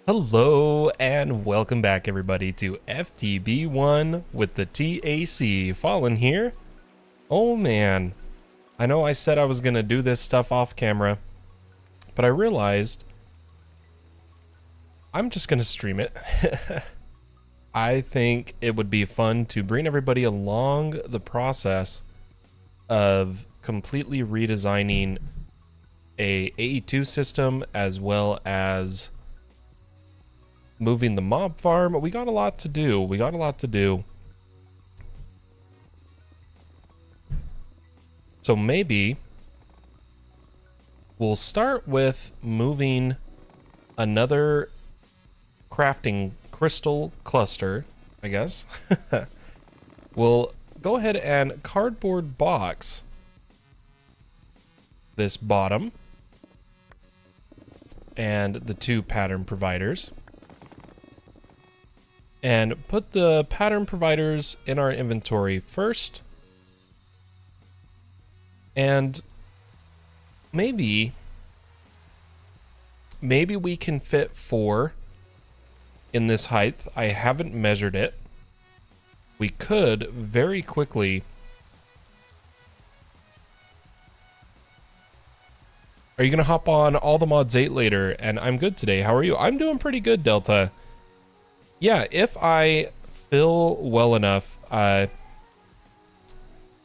Hello and welcome back everybody to FTB1 with the T.A.C. Fallen here. Oh man, I know I said I was gonna do this stuff off camera, but I realized I'm just gonna stream it. I think it would be fun to bring everybody along the process of completely redesigning a AE2 system as well as moving the mob farm. We got a lot to do. So maybe we'll start with moving another crafting crystal cluster, I guess. We'll go ahead and cardboard box this bottom and the two pattern providers, and put the pattern providers in our inventory first. And maybe we can fit 4 in this height. I haven't measured it. We could very quickly. Are you gonna hop on All the Mods 8 later? And I'm good today. How are you? I'm doing pretty good, Delta. Yeah, if I fill well enough, I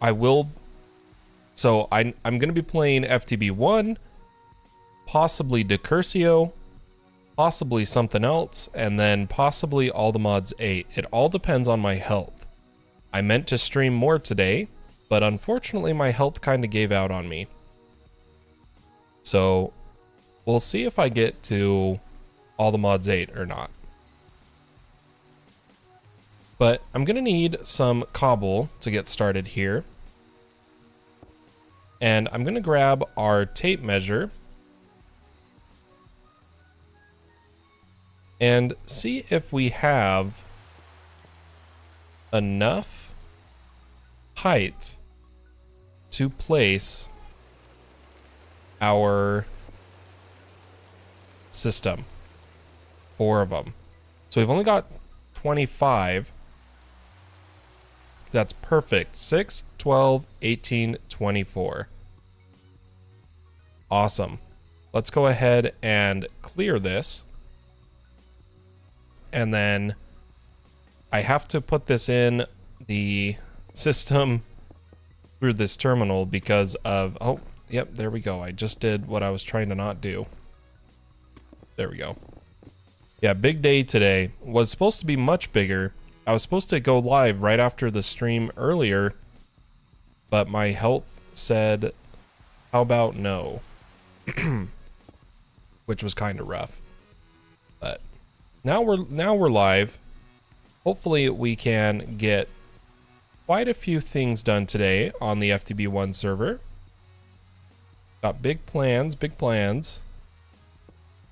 will. So I'm going to be playing FTB1, possibly Decursio, possibly something else, and then possibly All the Mods 8. It all depends on my health. I meant to stream more today, but unfortunately my health kind of gave out on me. So we'll see if I get to All the Mods 8 or not. But I'm gonna need some cobble to get started here. And I'm gonna grab our tape measure and see if we have enough height to place our system. 4 of them. So we've only got 25. That's perfect. 6, 12, 18, 24. Awesome. Let's go ahead and clear this. And then I have to put this in the system through this terminal because of... Oh, yep, there we go. I just did what I was trying to not do. There we go. Yeah, big day today. Was supposed to be much bigger. I was supposed to go live right after the stream earlier, but my health said, how about no? Which was kind of rough. But now we're live. Hopefully we can get quite a few things done today on the FTB1 server. Got big plans,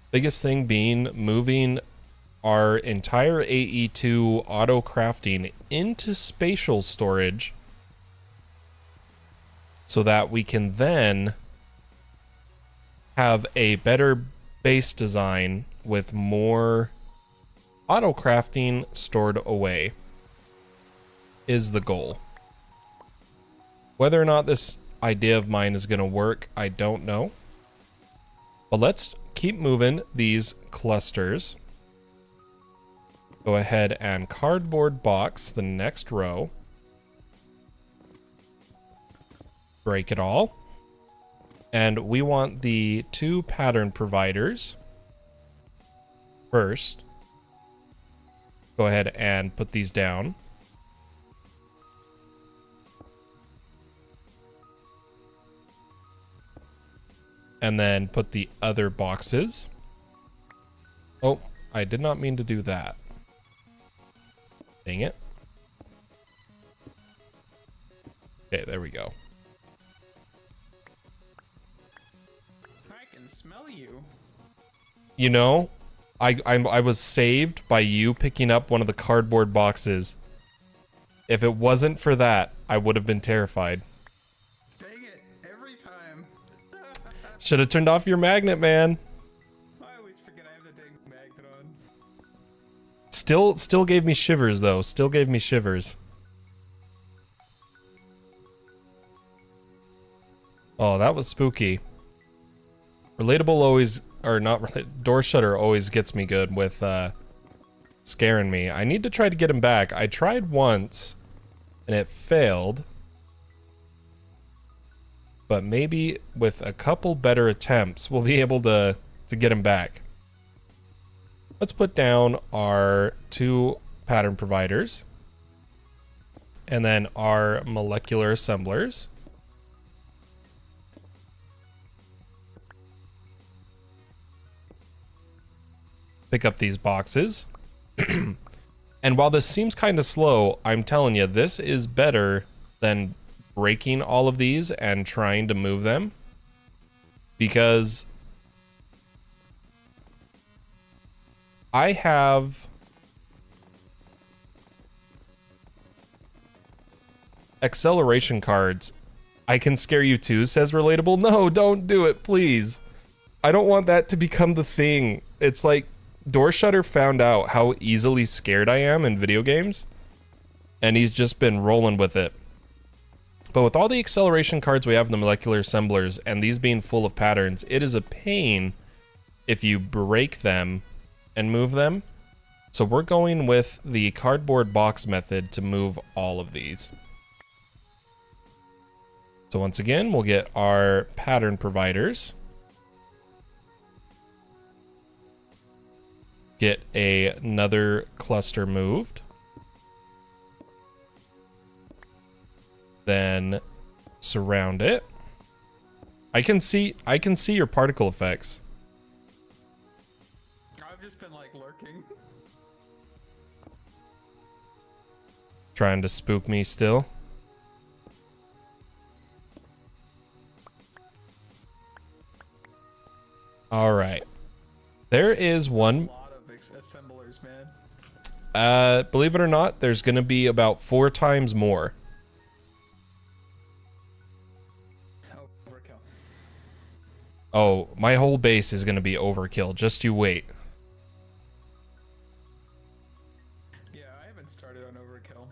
Biggest thing being moving our entire AE2 auto crafting into spatial storage so that we can then have a better base design with more auto crafting stored away is the goal. Whether or not this idea of mine is going to work, I don't know. But let's keep moving these clusters. Go ahead and cardboard box the next row. Break it all. And we want the 2 pattern providers first. Go ahead and put these down. And then put the other boxes. Oh, I did not mean to do that. Dang it. Okay, there we go. I can smell you. You know, I was saved by you picking up one of the cardboard boxes. If it wasn't for that, I would have been terrified. Dang it, every time. Should have turned off your magnet, man. I always forget I have the dang magnet on. Still gave me shivers though. Still gave me shivers. Oh, that was spooky. Relatable always, or not, door shutter always gets me good with scaring me. I need to try to get him back. I tried once and it failed. But maybe with a couple better attempts, we'll be able to get him back. Let's put down our 2 pattern providers. And then our molecular assemblers. Pick up these boxes. And while this seems kind of slow, I'm telling you, this is better than breaking all of these and trying to move them. Because I have acceleration cards. I can scare you too, says Relatable. No, don't do it, please. I don't want that to become the thing. It's like Door Shutter found out how easily scared I am in video games, and he's just been rolling with it. But with all the acceleration cards we have in the molecular assemblers, and these being full of patterns, it is a pain if you break them and move them. So we're going with the cardboard box method to move all of these. So once again, we'll get our pattern providers. Get another cluster moved. Then surround it. I can see your particle effects. I've just been like lurking. Trying to spook me still. All right. There is one. A lot of assemblers, man. Believe it or not, there's going to be about 4 times more. Overkill. Oh, my whole base is going to be overkill. Just you wait. Yeah, I haven't started on overkill.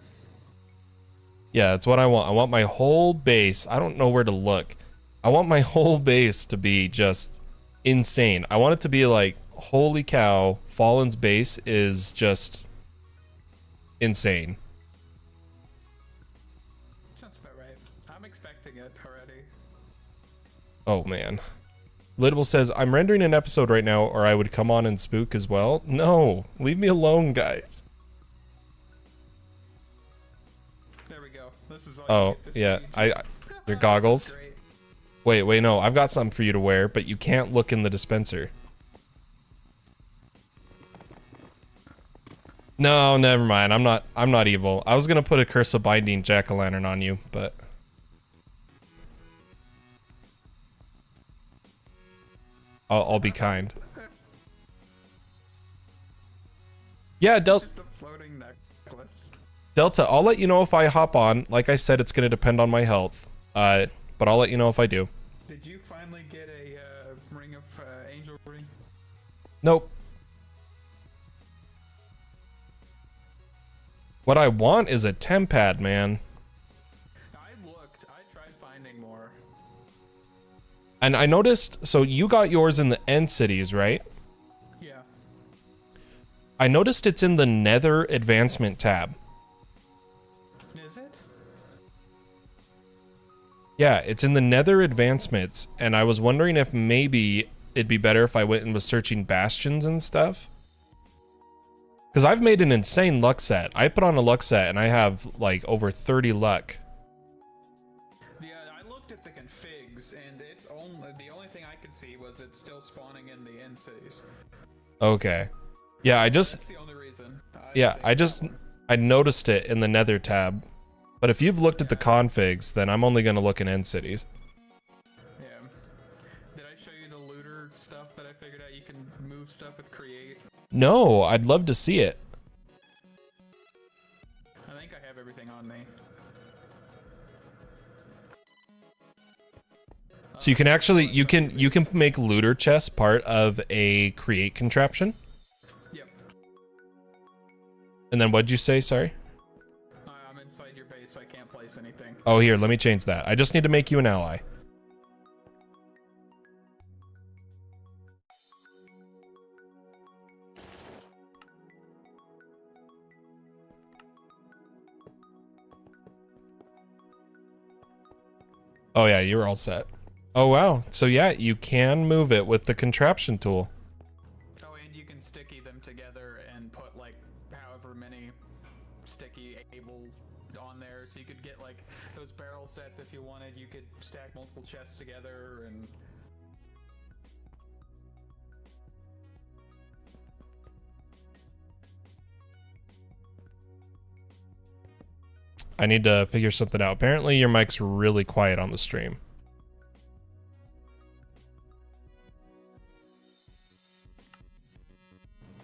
Yeah, that's what I want. I want my whole base. I don't know where to look. I want my whole base to be just insane. I want it to be like, holy cow, Fallen's base is just insane. Sounds about right. I'm expecting it already. Oh man. Lidable says, I'm rendering an episode right now or I would come on and spook as well. No, leave me alone, guys. There we go. This is all Oh, you get to yeah. see. Your goggles. Great. Wait, no. I've got something for you to wear, but you can't look in the dispenser. No, never mind. I'm not evil. I was gonna put a curse of binding jack-o'-lantern on you, but I'll be kind. Yeah, Just a floating necklace. Delta, I'll let you know if I hop on. Like I said, it's gonna depend on my health. But I'll let you know if I do. Did you finally get a ring of angel ring? Nope. What I want is a tempad, man. I looked. I tried finding more. And I noticed, so you got yours in the end cities, right? Yeah. I noticed it's in the Nether Advancement tab. Is it? Yeah, it's in the Nether Advancements, and I was wondering if maybe it'd be better if I went and was searching bastions and stuff. Because I've made an insane luck set. I put on a luck set, and I have, like, over 30 luck. Yeah, I looked at the configs, and it's only the only thing I could see was it's still spawning in the end cities. Okay. Yeah, That's the only reason. I noticed it in the Nether tab. But if you've looked at the configs, then I'm only going to look in end cities. Yeah. Did I show you the looter stuff that I figured out you can move stuff with create? No, I'd love to see it. I think I have everything on me. So you can actually, you can make looter chests part of a create contraption. Yep. And then what'd you say? Sorry. I'm inside your base, so I can't place anything. Oh, here, let me change that. I just need to make you an ally. Oh yeah, you're all set. Oh wow, so yeah, you can move it with the contraption tool. Oh, and you can sticky them together and put like however many sticky able on there, so you could get like those barrel sets if you wanted. You could stack multiple chests together and. I need to figure something out. Apparently your mic's really quiet on the stream.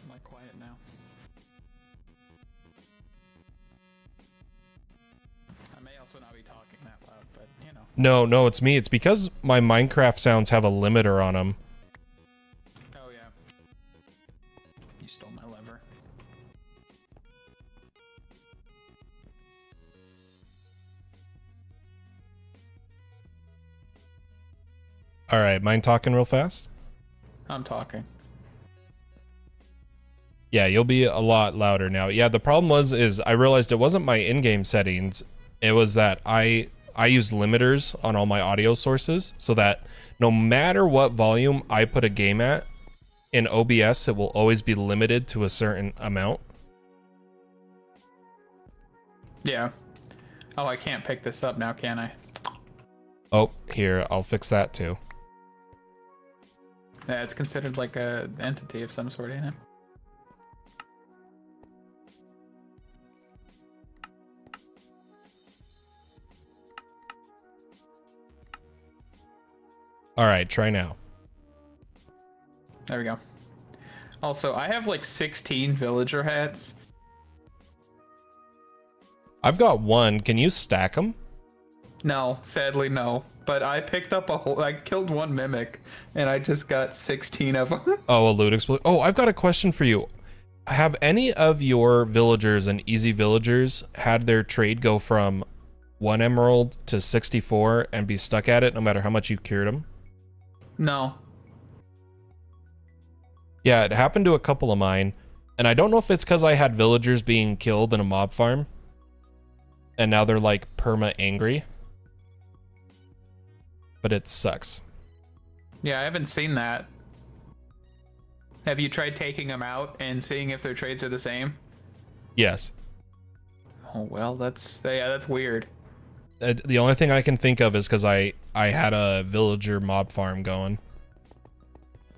Am I quiet now? I may also not be talking that loud, but you know. No, it's me. It's because my Minecraft sounds have a limiter on them. Oh yeah. You stole my lever. All right, mind talking real fast? I'm talking. Yeah, you'll be a lot louder now. Yeah, the problem is I realized it wasn't my in-game settings. It was that I use limiters on all my audio sources so that no matter what volume I put a game at, in OBS it will always be limited to a certain amount. Yeah. Oh, I can't pick this up now, can I? Oh, here, I'll fix that too. Yeah, it's considered like a entity of some sort, ain't it? All right, try now. There we go. Also, I have like 16 villager hats. I've got one. Can you stack them? No, sadly no. But I picked up a whole. I killed one mimic, and I just got 16 of them. Oh, a loot explosion. Oh, I've got a question for you. Have any of your villagers and easy villagers had their trade go from 1 emerald to 64 and be stuck at it no matter how much you cured them? No. Yeah, it happened to a couple of mine, and I don't know if it's because I had villagers being killed in a mob farm, and now they're like perma angry. But it sucks. Yeah, I haven't seen that. Have you tried taking them out and seeing if their trades are the same? Yes. Oh well, that's weird. The only thing I can think of is because I had a villager mob farm going.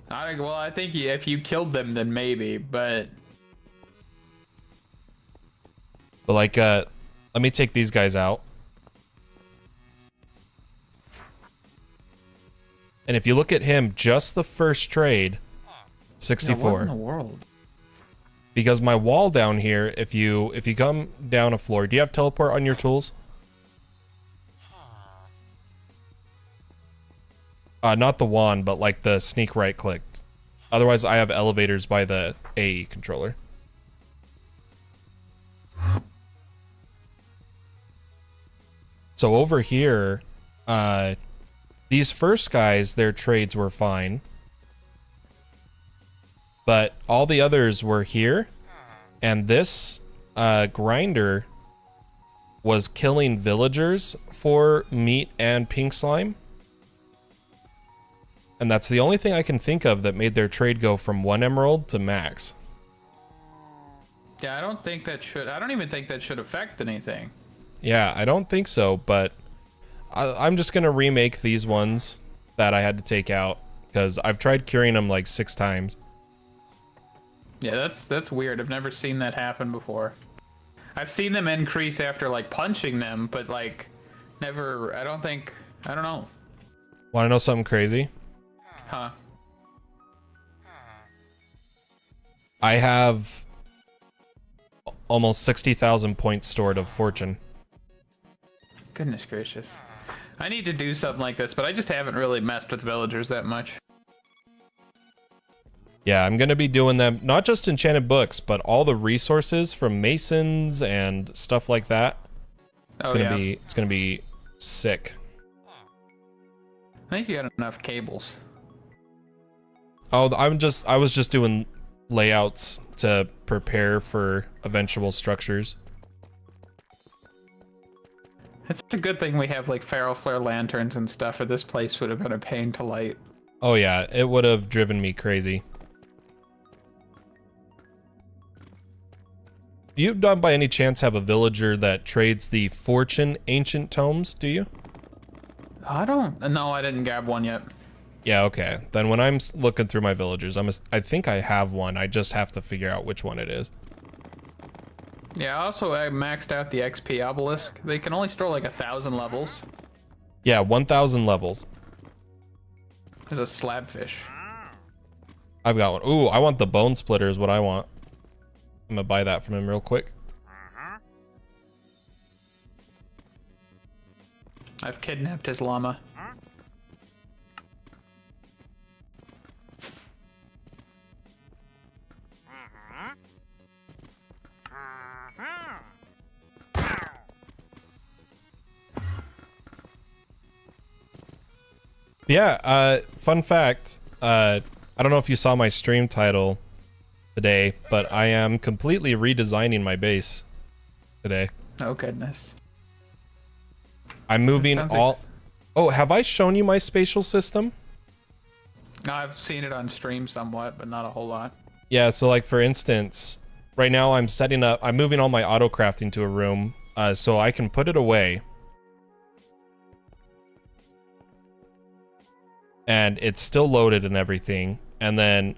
I think if you killed them, then maybe, but... But like, let me take these guys out. And if you look at him, just the first trade, 64. What in the world? Because my wall down here, if you come down a floor, do you have teleport on your tools? Not the wand, but like the sneak right click. Otherwise, I have elevators by the AE controller. So over here, these first guys, their trades were fine. But all the others were here. And this grinder was killing villagers for meat and pink slime. And that's the only thing I can think of that made their trade go from 1 emerald to max. Yeah, I don't even think that should affect anything. Yeah, I don't think so, but I'm just going to remake these ones that I had to take out because I've tried curing them like 6 times. Yeah, that's weird. I've never seen that happen before. I've seen them increase after like punching them, but like never, I don't know. Want to know something crazy? Huh. I have almost 60,000 points stored of fortune. Goodness gracious. I need to do something like this, but I just haven't really messed with villagers that much. Yeah, I'm gonna be doing them, not just enchanted books, but all the resources from masons and stuff like that. It's gonna be sick. I think you got enough cables. Oh, I was just doing layouts to prepare for eventual structures. It's a good thing we have like feral flare lanterns and stuff, or this place would have been a pain to light. Oh yeah, it would have driven me crazy. You don't by any chance have a villager that trades the fortune ancient tomes, do you? No, I didn't grab one yet. Yeah, okay. Then when I'm looking through my villagers, I think I have one. I just have to figure out which one it is. Yeah, also I maxed out the XP obelisk. They can only store like 1,000 levels. Yeah, 1,000 levels. There's a slabfish. I've got one. Ooh, I want the bone splitter is what I want. I'm gonna buy that from him real quick. I've kidnapped his llama. Yeah, fun fact, I don't know if you saw my stream title today, but I am completely redesigning my base today. Oh goodness. I'm moving all... Oh, have I shown you my spatial system? No, I've seen it on stream somewhat, but not a whole lot. Yeah, so like for instance, right now I'm moving all my auto crafting to a room, so I can put it away. And it's still loaded and everything. And then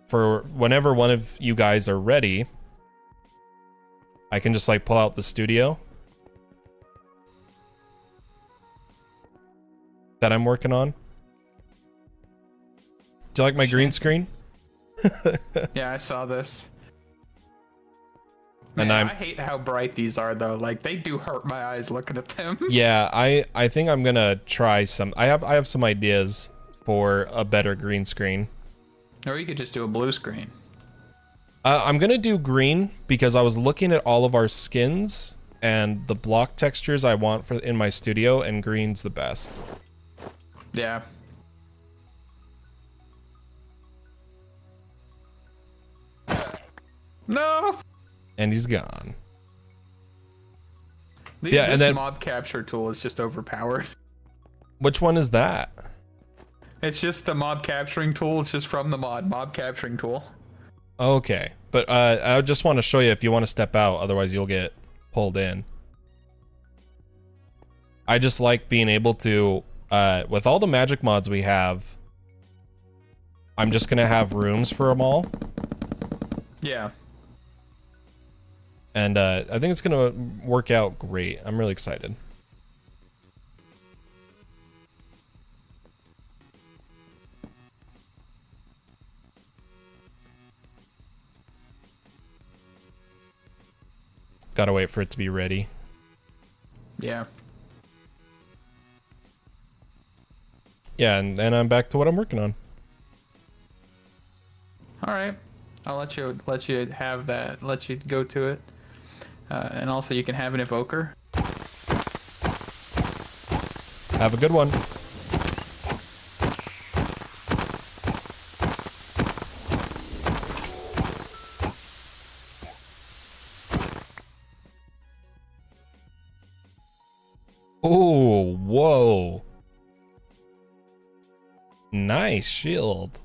for whenever one of you guys are ready, I can just like pull out the studio that I'm working on. Do you like my green screen? Yeah, I saw this. And Man, I hate how bright these are though. Like they do hurt my eyes looking at them. Yeah, I think I'm gonna try some. I have some ideas for a better green screen. Or you could just do a blue screen. I'm gonna do green because I was looking at all of our skins and the block textures I want for in my studio, and green's the best. Yeah. No. And he's gone. Yeah, and then mob capture tool is just overpowered. Which one is that? It's just the mob capturing tool. It's just from the mob capturing tool. Okay, but I just want to show you if you want to step out, otherwise you'll get pulled in. I just like being able to, with all the magic mods we have, I'm just gonna have rooms for them all. Yeah. And I think it's gonna work out great. I'm really excited. Gotta wait for it to be ready. Yeah. Yeah, and then I'm back to what I'm working on. All right. I'll let you have that. Let you go to it. And also you can have an evoker. Have a good one. Oh, whoa. Nice shield.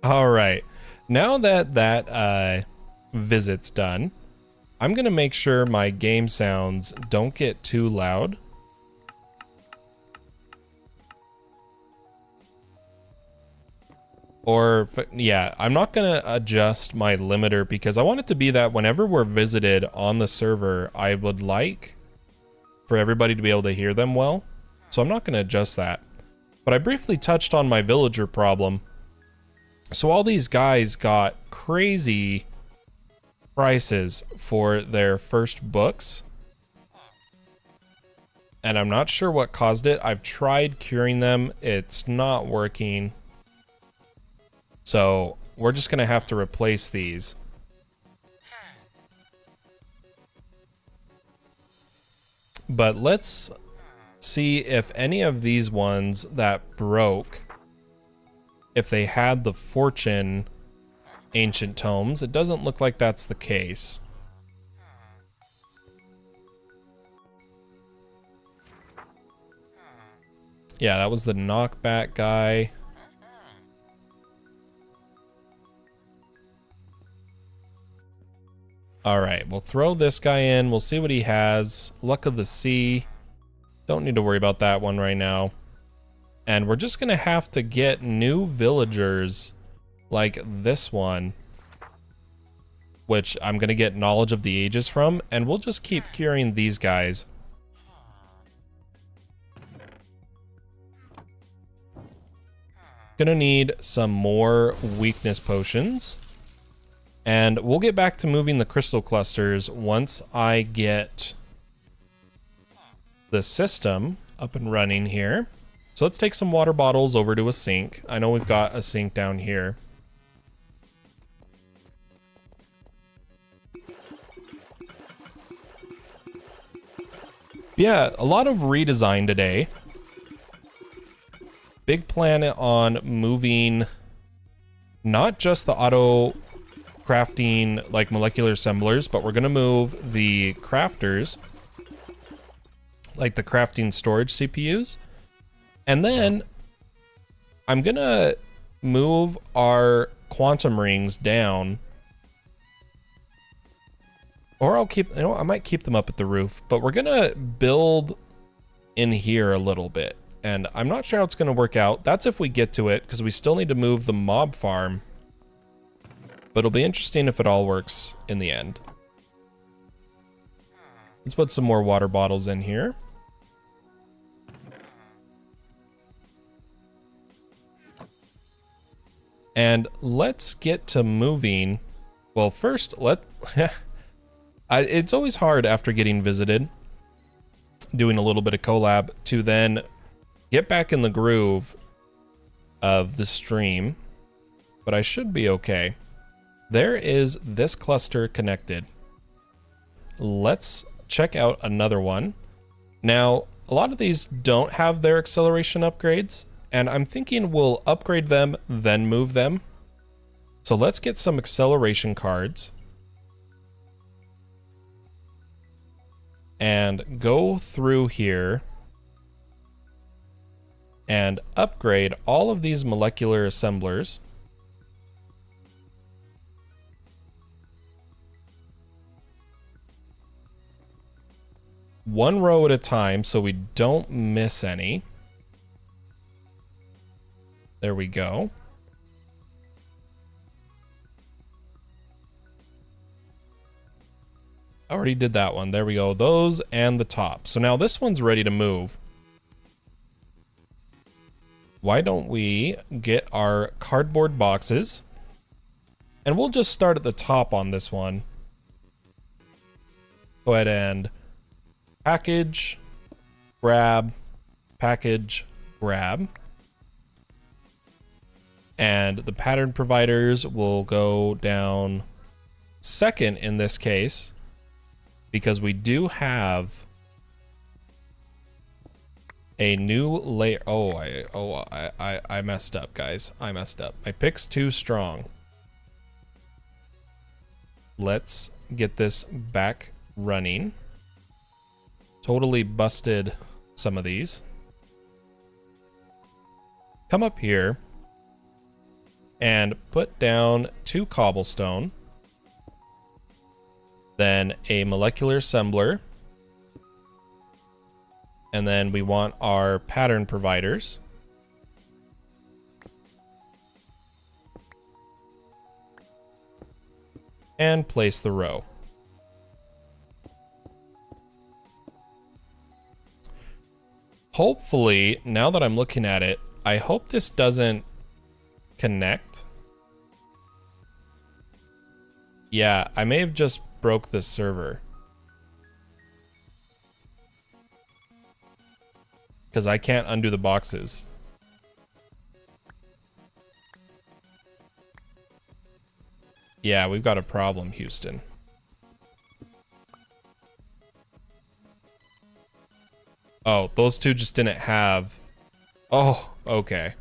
All right. Now that that visit's done, I'm going to make sure my game sounds don't get too loud. Or, yeah, I'm not going to adjust my limiter because I want it to be that whenever we're visited on the server, I would like for everybody to be able to hear them well. So I'm not going to adjust that. But I briefly touched on my villager problem. So all these guys got crazy prices for their first books. And I'm not sure what caused it. I've tried curing them. It's not working. So we're just going to have to replace these. But let's see if any of these ones that broke, if they had the Fortune ancient tomes. It doesn't look like that's the case. Yeah, that was the knockback guy. Alright, we'll throw this guy in. We'll see what he has. Luck of the Sea. Don't need to worry about that one right now. And we're just going to have to get new villagers like this one, which I'm going to get Knowledge of the Ages from, and we'll just keep curing these guys. Gonna need some more weakness potions. And we'll get back to moving the crystal clusters once I get the system up and running here. So let's take some water bottles over to a sink. I know we've got a sink down here. Yeah, a lot of redesign today. Big plan on moving not just the auto crafting like molecular assemblers, but we're gonna move the crafters, like the crafting storage CPUs. And then I'm gonna move our quantum rings down. Or I'll keep, you know, I might keep them up at the roof, but we're gonna build in here a little bit. And I'm not sure how it's gonna work out. That's if we get to it, because we still need to move the mob farm. But it'll be interesting if it all works in the end. Let's put some more water bottles in here. And let's get to moving. Well, first, it's always hard after getting visited, doing a little bit of collab, to then get back in the groove of the stream. But I should be okay. There is this cluster connected. Let's check out another one. Now, a lot of these don't have their acceleration upgrades, and I'm thinking we'll upgrade them, then move them. So let's get some acceleration cards. And go through here and upgrade all of these molecular assemblers. One row at a time so we don't miss any. There we go. Already did that one. There we go. Those and the top. So now this one's ready to move. Why don't we get our cardboard boxes? And we'll just start at the top on this one. Go ahead and package, grab, package, grab. And the pattern providers will go down second in this case, because we do have a new layer. I messed up, guys. I messed up. My pick's too strong. Let's get this back running. Totally busted some of these. Come up here and put down 2 cobblestone. Then a molecular assembler. And then we want our pattern providers. And place the row. Hopefully, now that I'm looking at it, I hope this doesn't connect. Yeah, I may have just broke this server. because I can't undo the boxes. Yeah, we've got a problem, Houston. Oh, those two just didn't have... Oh, okay.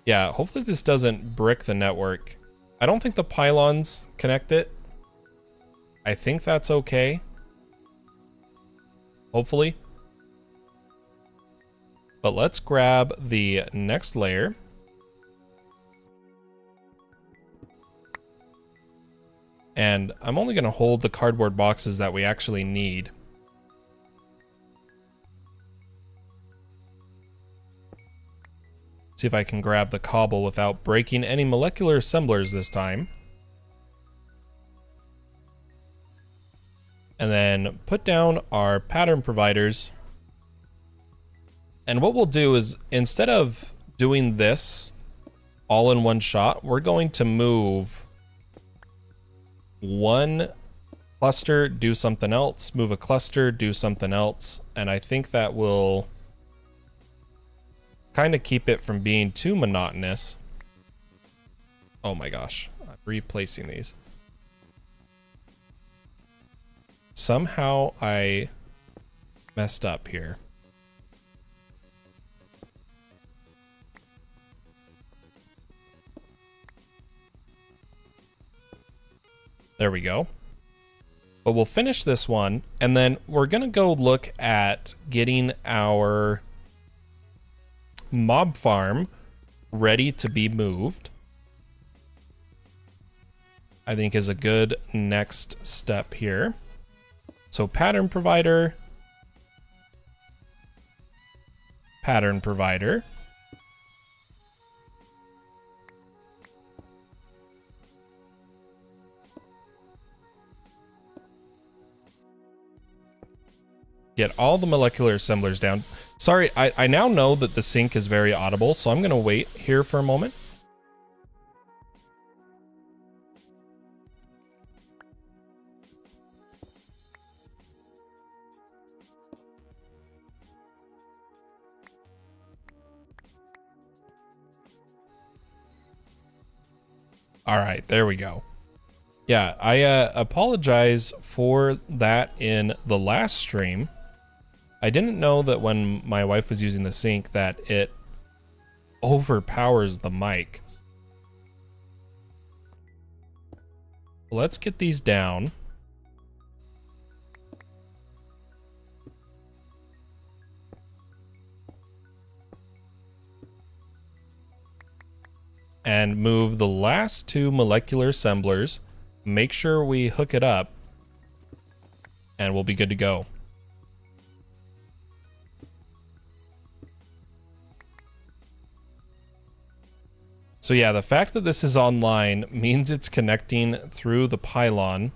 Yeah, hopefully this doesn't brick the network. I don't think the pylons connect it. I think that's okay. Hopefully. But let's grab the next layer. And I'm only going to hold the cardboard boxes that we actually need. See if I can grab the cobble without breaking any molecular assemblers this time. And then put down our pattern providers. And what we'll do is, instead of doing this all in one shot, we're going to move one cluster, do something else, move a cluster, do something else, and I think that will kind of keep it from being too monotonous. Oh my gosh, I'm replacing these. Somehow I messed up here. There we go. But we'll finish this one, and then we're gonna go look at getting our mob farm ready to be moved. I think is a good next step here. So pattern provider, pattern provider. Get all the molecular assemblers down. Sorry, I now know that the sync is very audible, so I'm going to wait here for a moment. All right, there we go. Yeah, I apologize for that in the last stream. I didn't know that when my wife was using the sync that it overpowers the mic. Let's get these down. And move the last two molecular assemblers. Make sure we hook it up, and we'll be good to go. So yeah, the fact that this is online means it's connecting through the pylon,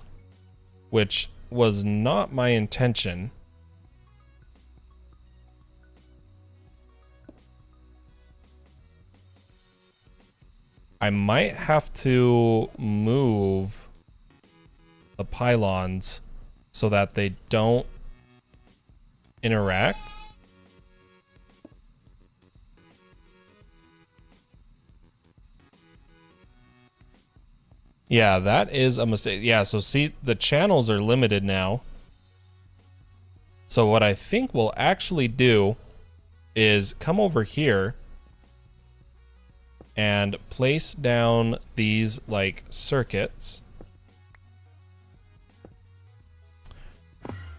which was not my intention. I might have to move the pylons so that they don't interact. Yeah, that is a mistake. Yeah, so see, the channels are limited now. So what I think we'll actually do is come over here and place down these like circuits.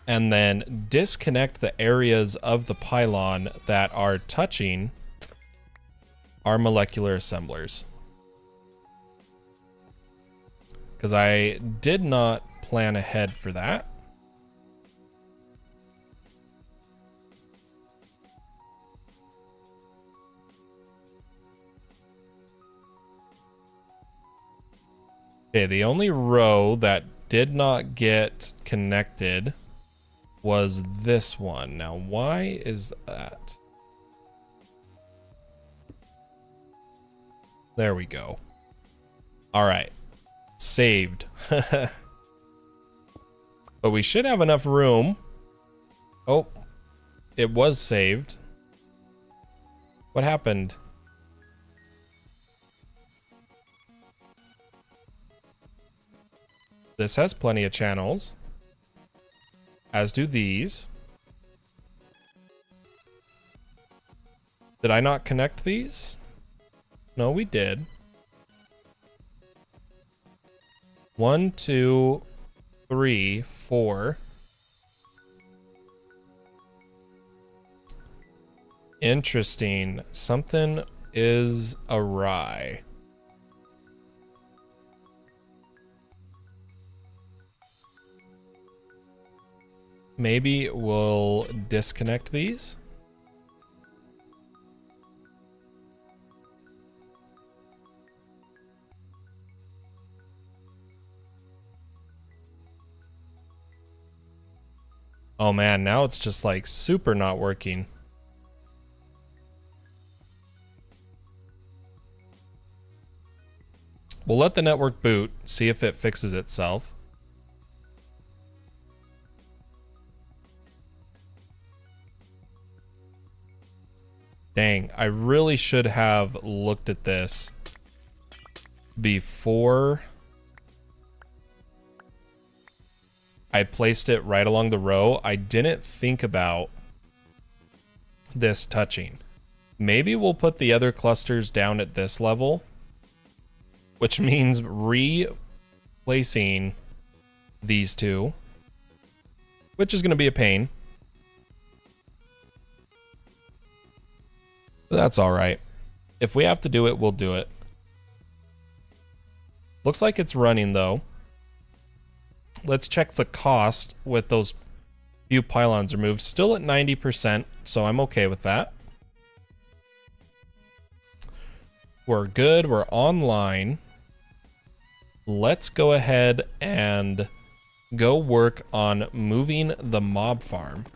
And then disconnect the areas of the pylon that are touching our molecular assemblers. Because I did not plan ahead for that. Okay, the only row that did not get connected was this one. Now, why is that? There we go. All right. Saved. But we should have enough room. Oh, it was saved. What happened? This has plenty of channels, as do these. Did I not connect these? No, we did. 1, 2, 3, 4. Interesting. Something is awry. Maybe we'll disconnect these. Oh man, now it's just like super not working. We'll let the network boot, see if it fixes itself. Dang, I really should have looked at this before I placed it right along the row. I didn't think about this touching. Maybe we'll put the other clusters down at this level, which means replacing these two, which is going to be a pain. That's all right. If we have to do it, we'll do it. Looks like it's running though. Let's check the cost with those few pylons removed. Still at 90%, so I'm okay with that. We're good. We're online. Let's go ahead and go work on moving the mob farm.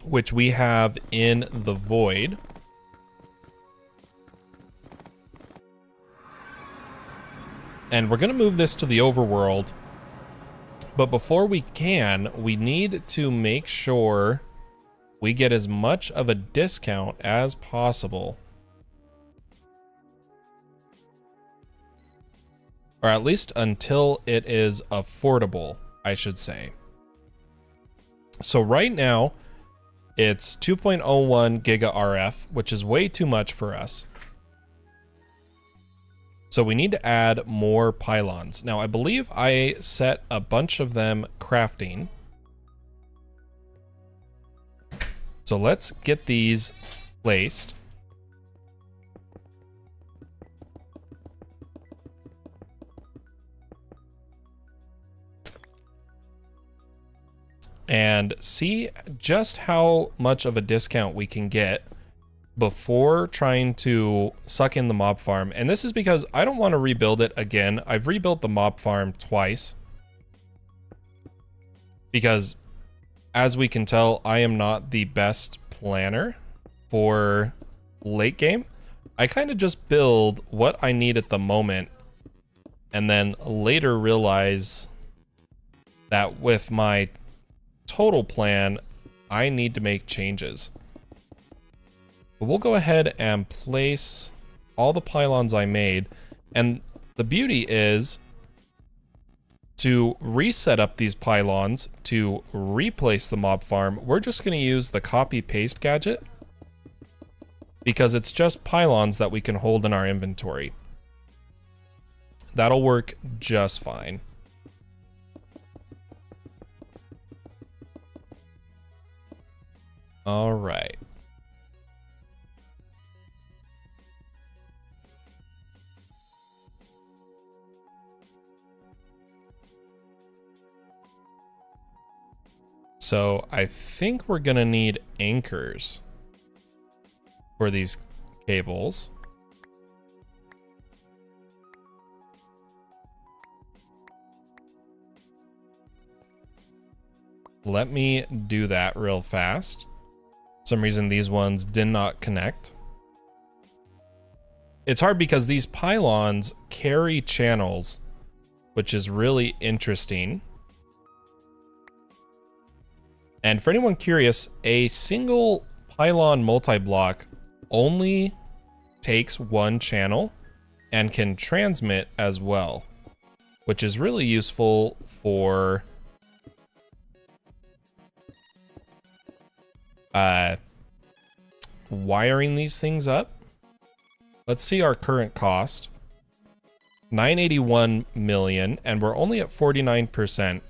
Which we have in the void. And we're going to move this to the overworld. But before we can, we need to make sure we get as much of a discount as possible. Or at least until it is affordable, I should say. So right now, it's 2.01 giga RF, which is way too much for us. So we need to add more pylons. Now, I believe I set a bunch of them crafting. So let's get these placed. And see just how much of a discount we can get before trying to suck in the mob farm. And this is because I don't want to rebuild it again. I've rebuilt the mob farm twice. Because as we can tell, I am not the best planner for late game. I kind of just build what I need at the moment and then later realize that with my total plan, I need to make changes. But we'll go ahead and place all the pylons I made. And the beauty is to reset up these pylons to replace the mob farm. We're just going to use the copy paste gadget because it's just pylons that we can hold in our inventory. That'll work just fine. All right. So I think we're gonna need anchors for these cables. Let me do that real fast. For some reason these ones did not connect. It's hard because these pylons carry channels, which is really interesting. And for anyone curious, a single pylon multi-block only takes one channel and can transmit as well, which is really useful for wiring these things up. Let's see our current cost. 981 million, and we're only at 49%.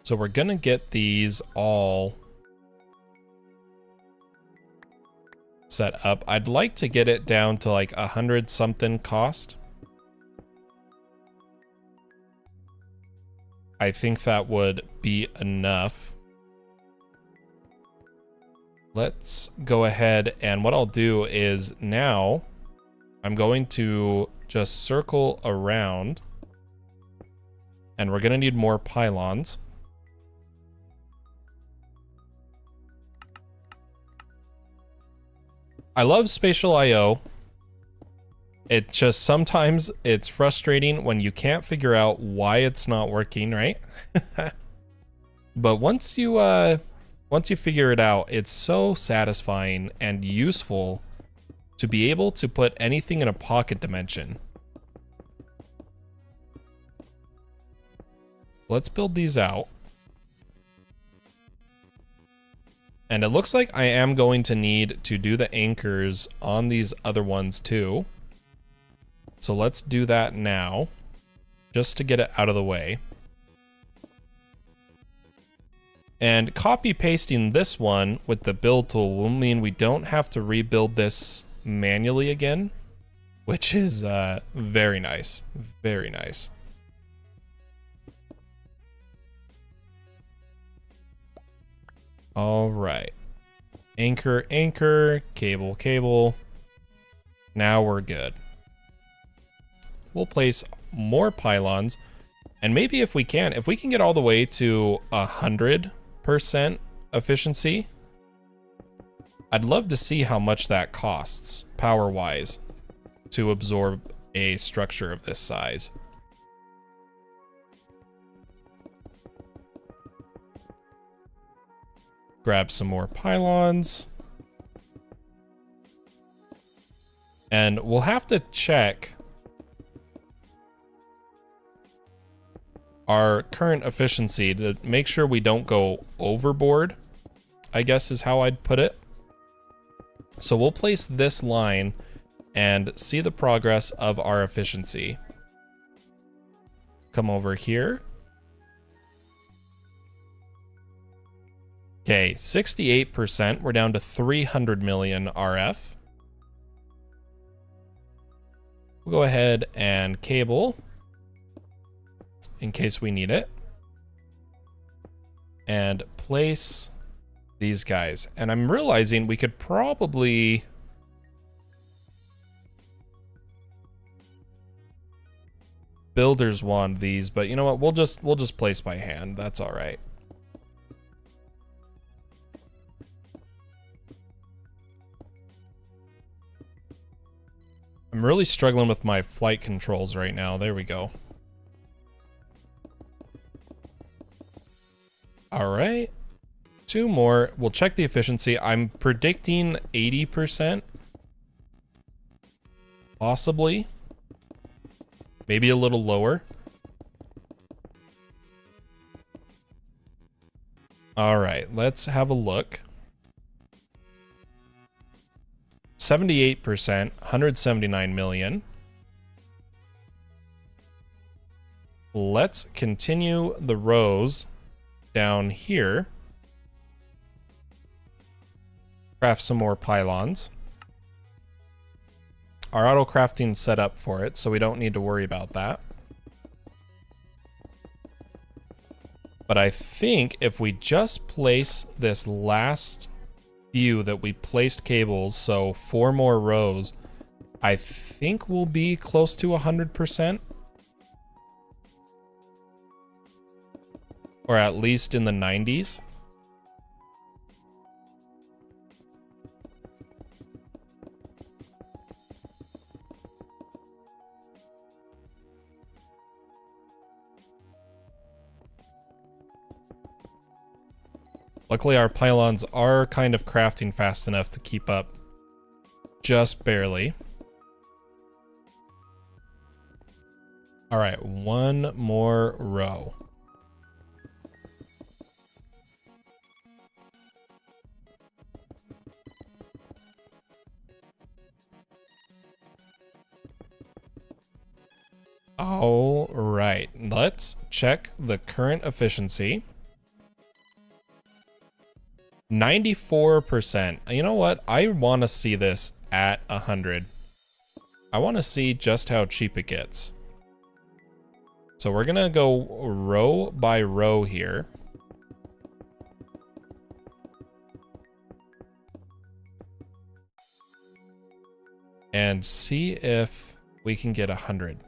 So we're gonna get these all set up. I'd like to get it down to like 100 something cost. I think that would be enough. Let's go ahead, and what I'll do is now I'm going to just circle around, and we're gonna need more pylons. I love spatial IO. It just sometimes it's frustrating when you can't figure out why it's not working, right? But once you figure it out, it's so satisfying and useful to be able to put anything in a pocket dimension. Let's build these out. And it looks like I am going to need to do the anchors on these other ones too. So let's do that now, just to get it out of the way. And copy pasting this one with the build tool will mean we don't have to rebuild this manually again, which is very nice, very nice. All right, anchor, anchor, cable, cable. Now we're good. We'll place more pylons, and maybe if we can get all the way to 100% efficiency, I'd love to see how much that costs power-wise to absorb a structure of this size. Grab some more pylons. And we'll have to check our current efficiency to make sure we don't go overboard, I guess is how I'd put it. So we'll place this line and see the progress of our efficiency. Come over here. Okay, 68%. We're down to 300 million RF. We'll go ahead and cable in case we need it. And place these guys. And I'm realizing we could probably builders wand these, but you know what? We'll just place by hand. That's all right. I'm really struggling with my flight controls right now. There we go. All right. 2 more. We'll check the efficiency. I'm predicting 80%. Possibly. Maybe a little lower. All right, let's have a look. 78%, 179 million. Let's continue the rows down here. Craft some more pylons. Our auto crafting's set up for it, so we don't need to worry about that. But I think if we just place this last few that we placed cables, so 4 more rows, I think we'll be close to 100%. Or at least in the 90s. Luckily, our pylons are kind of crafting fast enough to keep up just barely. All right, one more row. All right, let's check the current efficiency. 94%. You know what? I want to see this at 100. I want to see just how cheap it gets. So we're going to go row by row here. And see if we can get 100.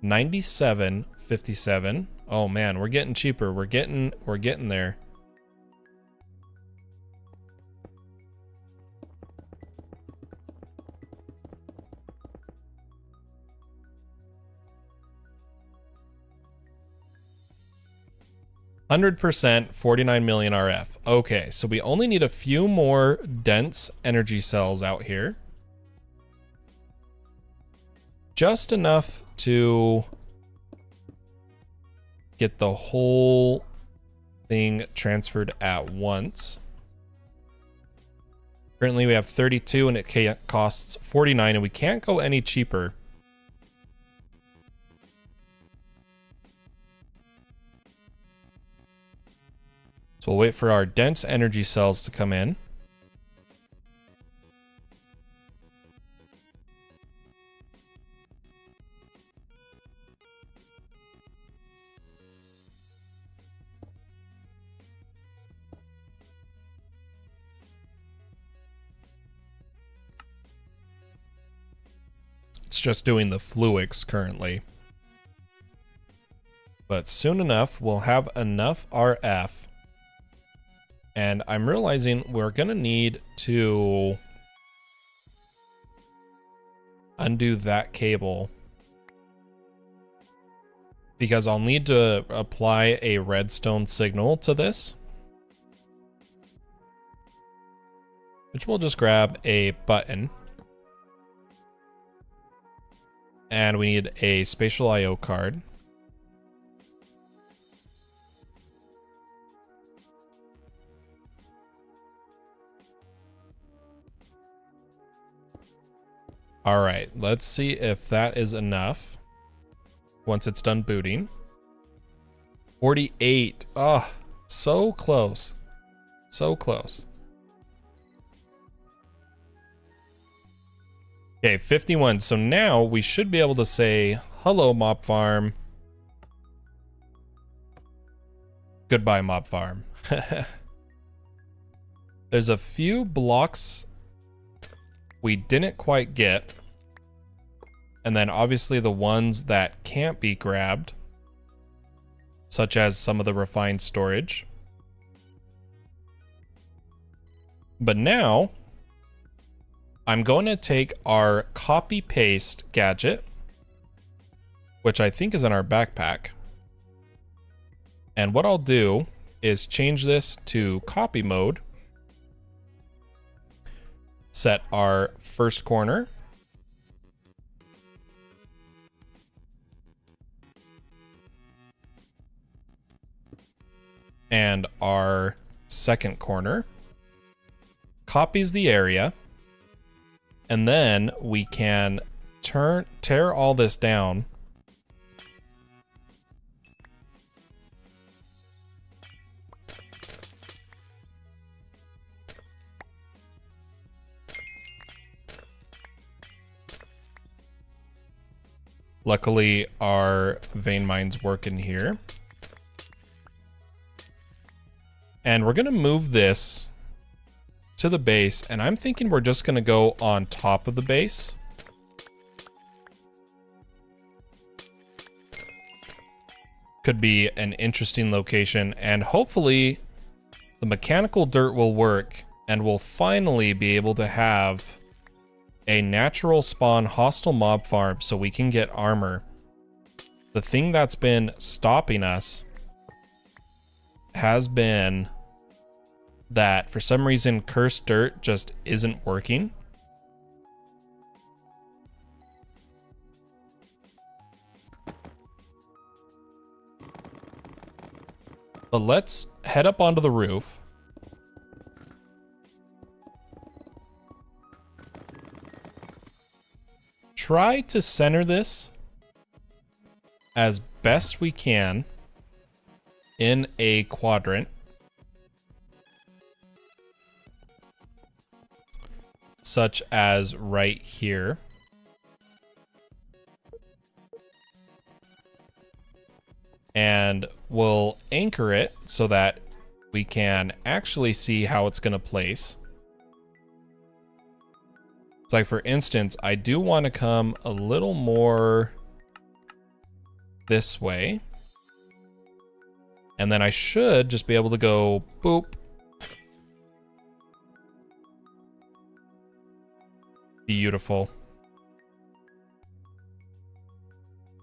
97.57. Oh man, we're getting cheaper. We're getting there. %, 49 million RF. Okay, so we only need a few more dense energy cells out here. Just enough to get the whole thing transferred at once. Currently we have 32 and it costs 49 and we can't go any cheaper. So we'll wait for our dense energy cells to come in. It's just doing the fluics currently. But soon enough, we'll have enough RF. And I'm realizing we're going to need to undo that cable. Because I'll need to apply a redstone signal to this. Which we'll just grab a button. And we need a spatial IO card. All right, let's see if that is enough once it's done booting. 48. Oh, so close. So close. Okay, 51. So now we should be able to say, hello, mob farm. Goodbye, mob farm. There's a few blocks we didn't quite get. And then obviously the ones that can't be grabbed, such as some of the refined storage. But now I'm going to take our copy paste gadget, which I think is in our backpack. And what I'll do is change this to copy mode. Set our first corner. And our second corner. Copies the area. And then we can tear all this down. Luckily, our vein mines work in here. And we're going to move this to the base, and I'm thinking we're just going to go on top of the base. Could be an interesting location, and hopefully the mechanical dirt will work, and we'll finally be able to have a natural spawn hostile mob farm so we can get armor. The thing that's been stopping us has been that for some reason cursed dirt just isn't working. But let's head up onto the roof. Try to center this as best we can in a quadrant. Such as right here. And we'll anchor it so that we can actually see how it's going to place. So like for instance, I do want to come a little more this way. And then I should just be able to go boop. Beautiful.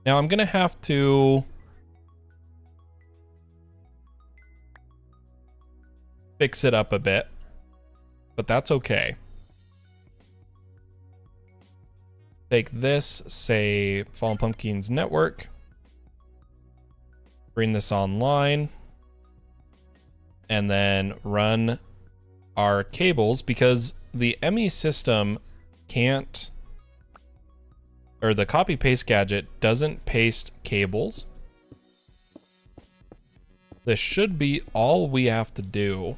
Now I'm going to have to fix it up a bit, but that's okay. Take this, say Fallen Pumpkins Network, bring this online, and then run our cables because the ME system can't, or the copy paste gadget doesn't paste cables. This should be all we have to do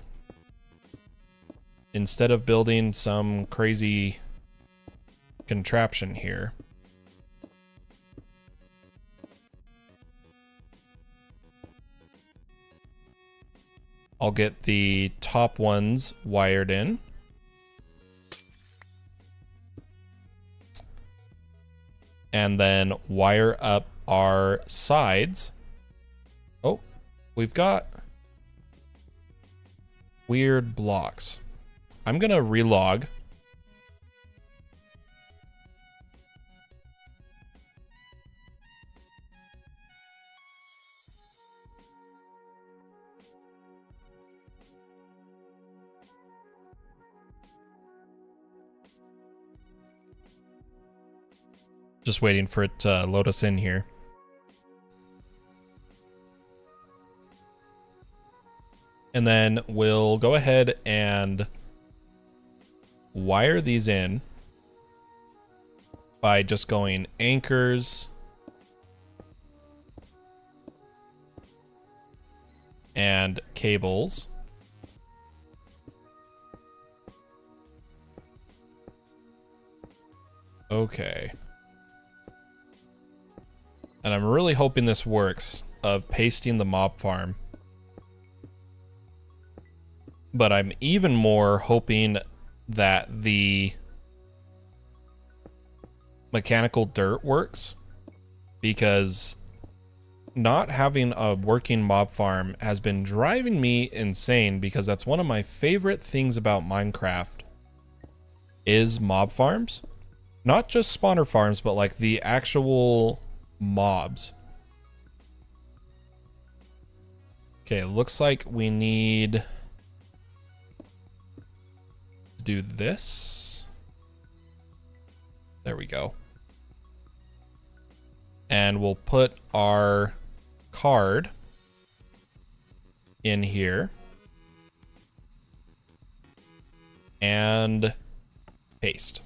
instead of building some crazy contraption here. I'll get the top ones wired in. And then wire up our sides. Oh, we've got weird blocks. I'm gonna relog. Just waiting for it to load us in here. And then we'll go ahead and wire these in by just going anchors and cables. Okay. And I'm really hoping this works, of pasting the mob farm. But I'm even more hoping that the mechanical dirt works, because not having a working mob farm has been driving me insane, because that's one of my favorite things about Minecraft is mob farms. Not just spawner farms, but like the actual mobs. Okay, looks like we need to do this. There we go. And we'll put our card in here. And paste.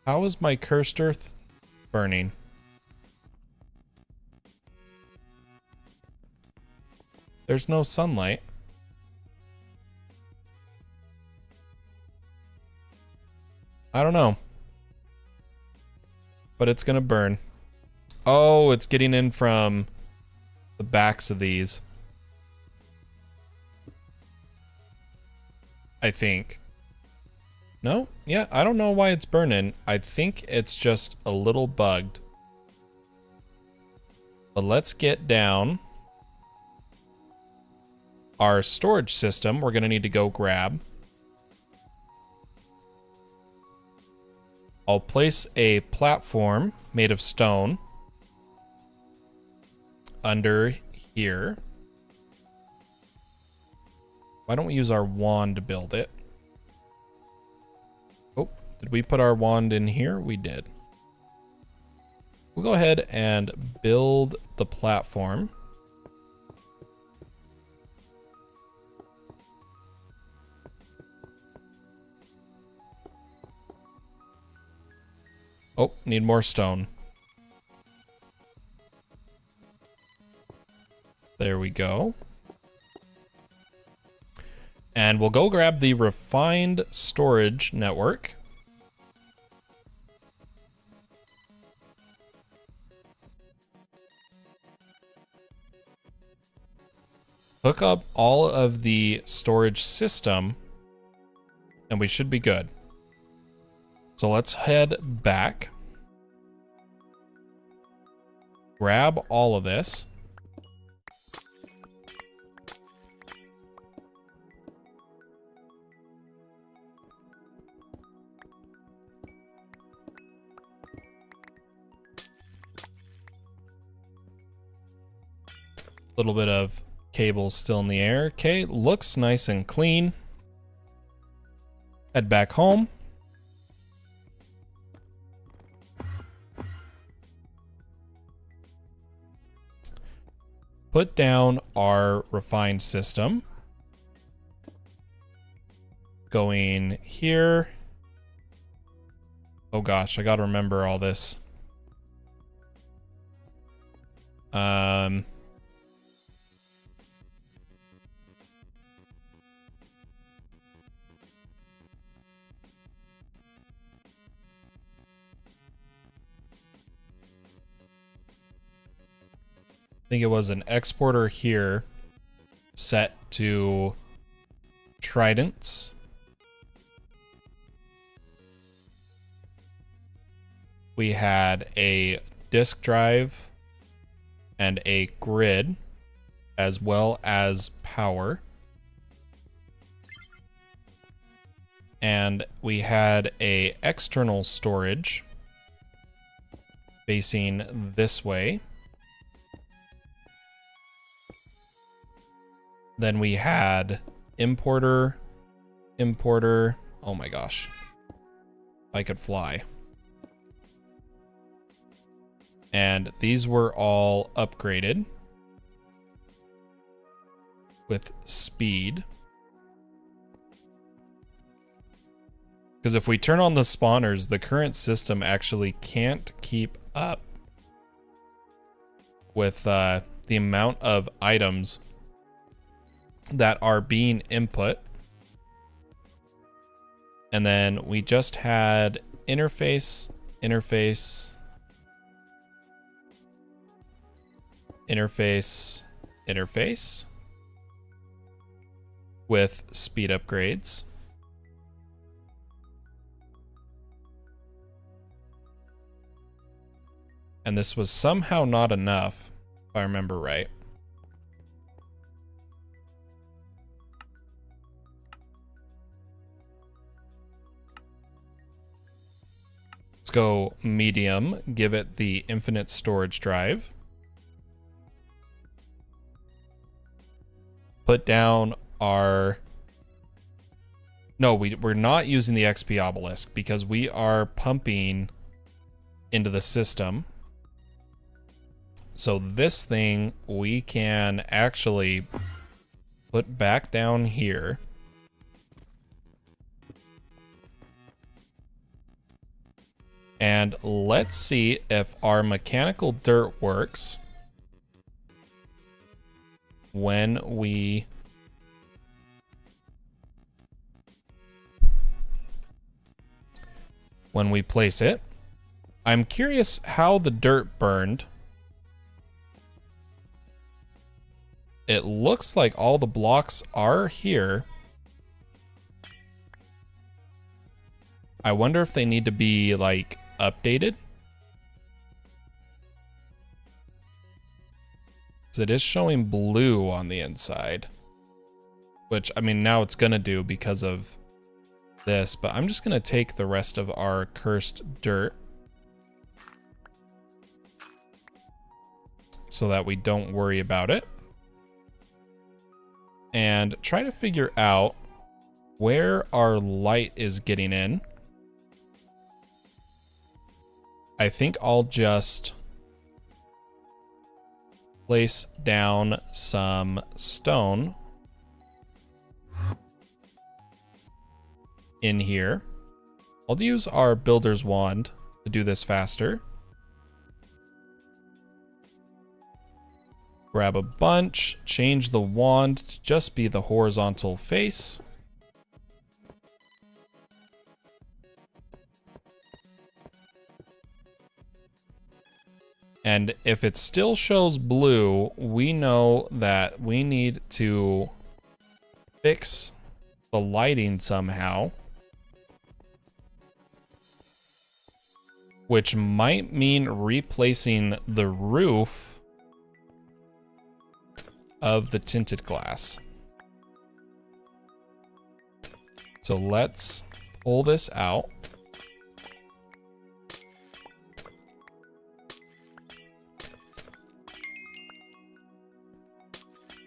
How is my cursed earth burning? There's no sunlight. I don't know. But it's gonna burn. Oh, it's getting in from the backs of these. I think. No? Yeah, I don't know why it's burning. I think it's just a little bugged. But let's get down. Our storage system, we're going to need to go grab. I'll place a platform made of stone. under here. Why don't we use our wand to build it? Oh, did we put our wand in here? We did. We'll go ahead and build the platform. Oh, need more stone. There we go. And we'll go grab the refined storage network. Hook up all of the storage system, and we should be good. So let's head back. Grab all of this. Little bit of cables still in the air. Okay, looks nice and clean. Head back home. Put down our refined system. Going here. Oh gosh, I gotta remember all this. I think it was an exporter here set to tridents. We had a disk drive and a grid as well as power. And we had a external storage facing this way. Then we had importer. Oh my gosh. I could fly. And these were all upgraded with speed. Because if we turn on the spawners, the current system actually can't keep up with the amount of items that are being input. And then we just had interface with speed upgrades. And this was somehow not enough, if I remember right. Let's go medium, give it the infinite storage drive. Put down our... No, we're not using the XP obelisk because we are pumping into the system. So this thing we can actually put back down here. And let's see if our mechanical dirt works when we place it. I'm curious how the dirt burned. It looks like all the blocks are here. I wonder if they need to be like updated. So it is showing blue on the inside, which I mean now it's gonna do because of this, but I'm just gonna take the rest of our cursed dirt. so that we don't worry about it. And try to figure out where our light is getting in. I think I'll just place down some stone in here. I'll use our builder's wand to do this faster. Grab a bunch, change the wand to just be the horizontal face. And if it still shows blue, we know that we need to fix the lighting somehow. Which might mean replacing the roof of the tinted glass. So let's pull this out.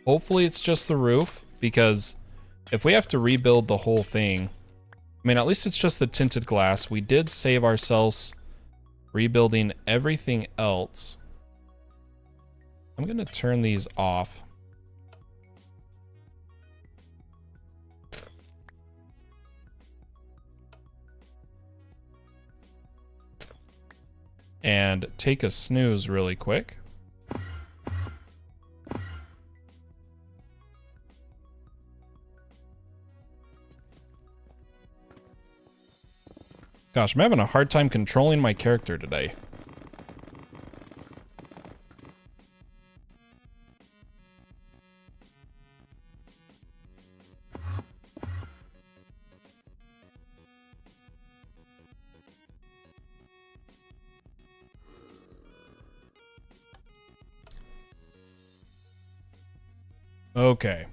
Hopefully it's just the roof, because if we have to rebuild the whole thing, I mean, at least it's just the tinted glass. We did save ourselves rebuilding everything else. I'm gonna turn these off. And take a snooze really quick. Gosh, I'm having a hard time controlling my character today. Okay.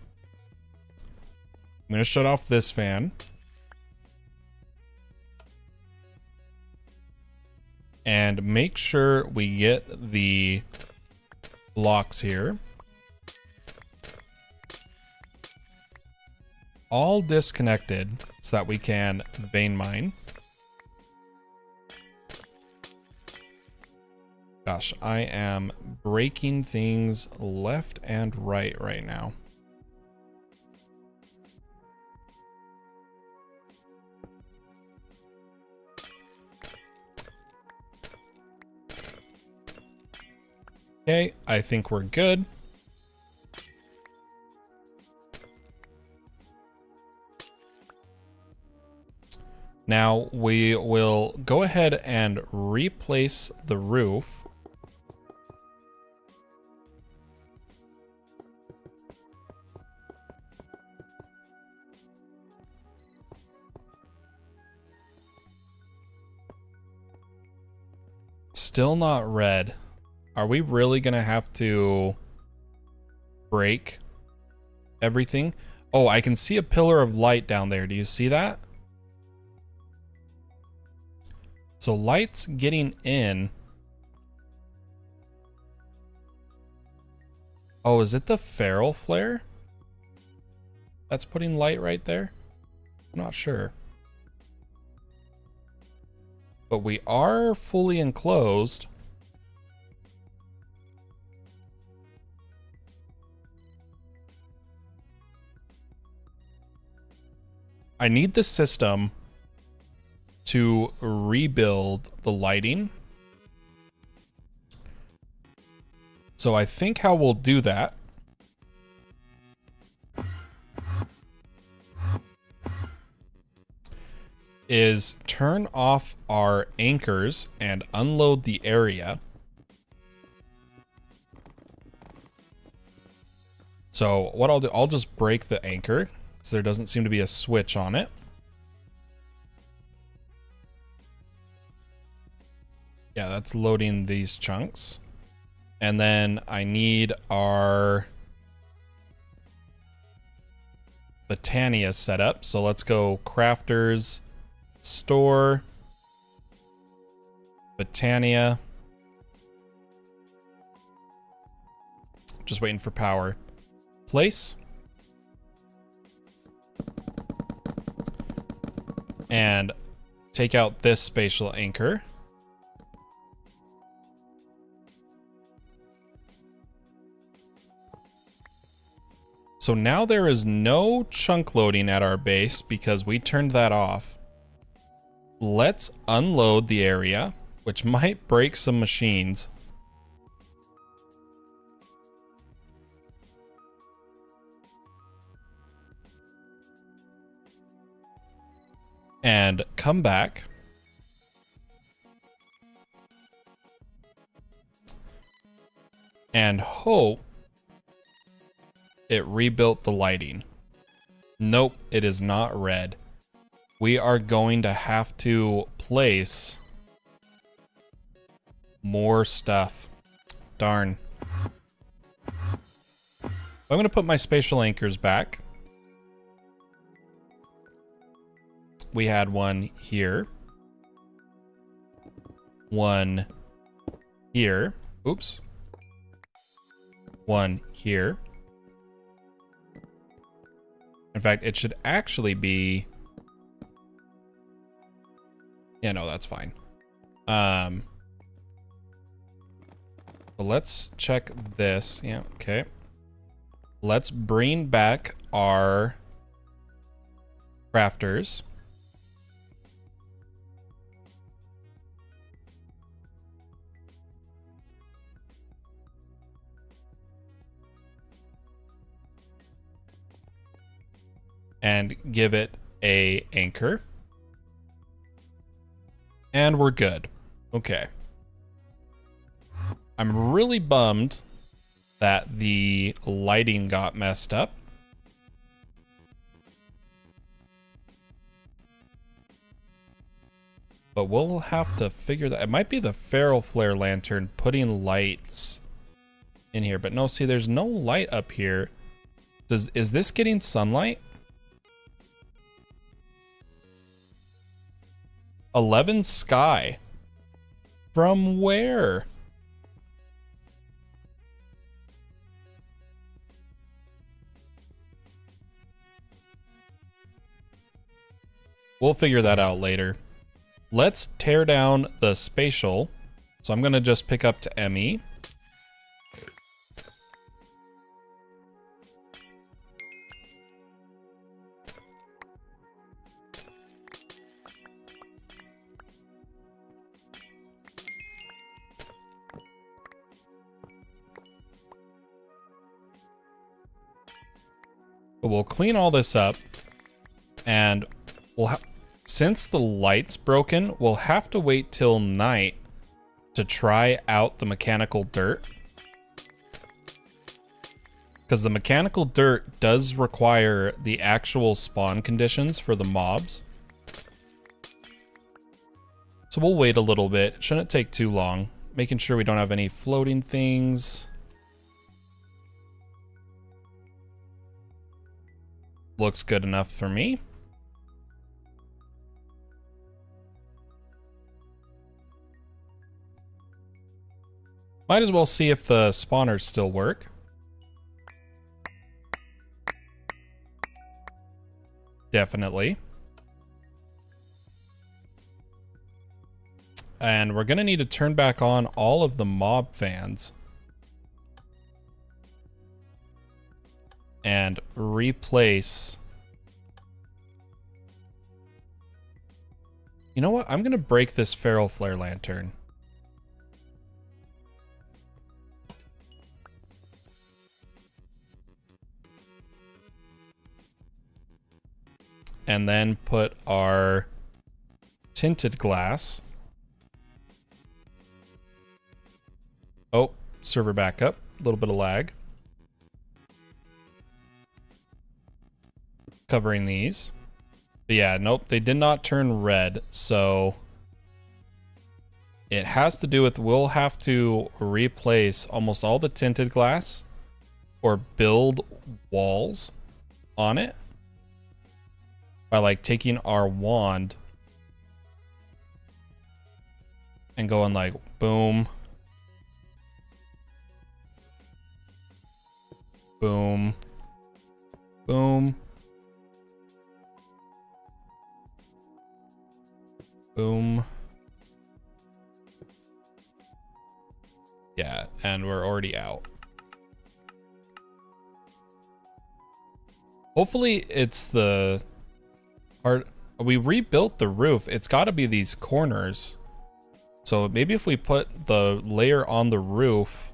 I'm gonna shut off this fan. And make sure we get the blocks here all disconnected so that we can vein mine. Gosh, I am breaking things left and right now. Okay, I think we're good. Now we will go ahead and replace the roof. Still not red. Are we really gonna have to break everything? Oh, I can see a pillar of light down there. Do you see that? So light's getting in. Oh, is it the feral flare that's putting light right there? I'm not sure. But we are fully enclosed. I need the system to rebuild the lighting. So I think how we'll do that is turn off our anchors and unload the area. So what I'll do, I'll just break the anchor, because there doesn't seem to be a switch on it. Yeah, that's loading these chunks. And then I need our Botania set up. So let's go crafters, store, Botania. just waiting for power. Place. And take out this spatial anchor. So now there is no chunk loading at our base because we turned that off. Let's unload the area, which might break some machines. And come back. And hope it rebuilt the lighting. Nope, it is not red. We are going to have to place more stuff. Darn. I'm going to put my spatial anchors back. We had one here. One here. Oops. One here. In fact, it should actually be... Yeah, no, that's fine. But let's check this. Yeah, okay. Let's bring back our crafters. And give it a anchor. And we're good. Okay. I'm really bummed that the lighting got messed up. But we'll have to figure that. It might be the feral flare lantern putting lights in here. But no, see, there's no light up here. Is this getting sunlight? 11 sky. From where? We'll figure that out later. Let's tear down the spatial. So I'm going to just pick up to ME. But we'll clean all this up, and we'll since the light's broken, we'll have to wait till night to try out the mechanical dirt. Because the mechanical dirt does require the actual spawn conditions for the mobs. So we'll wait a little bit. It shouldn't take too long. Making sure we don't have any floating things. Looks good enough for me. Might as well see if the spawners still work. Definitely. And we're gonna need to turn back on all of the mob fans. And replace. You know what? I'm gonna break this feral flare lantern. And then put our tinted glass. Oh, server backup. A little bit of lag. Covering these. But yeah, nope, they did not turn red, so it has to do with we'll have to replace almost all the tinted glass or build walls on it by like taking our wand and going like boom, Boom. Boom. Boom. Yeah, and we're already out. Hopefully it's the part. We rebuilt the roof. It's got to be these corners. So maybe if we put the layer on the roof.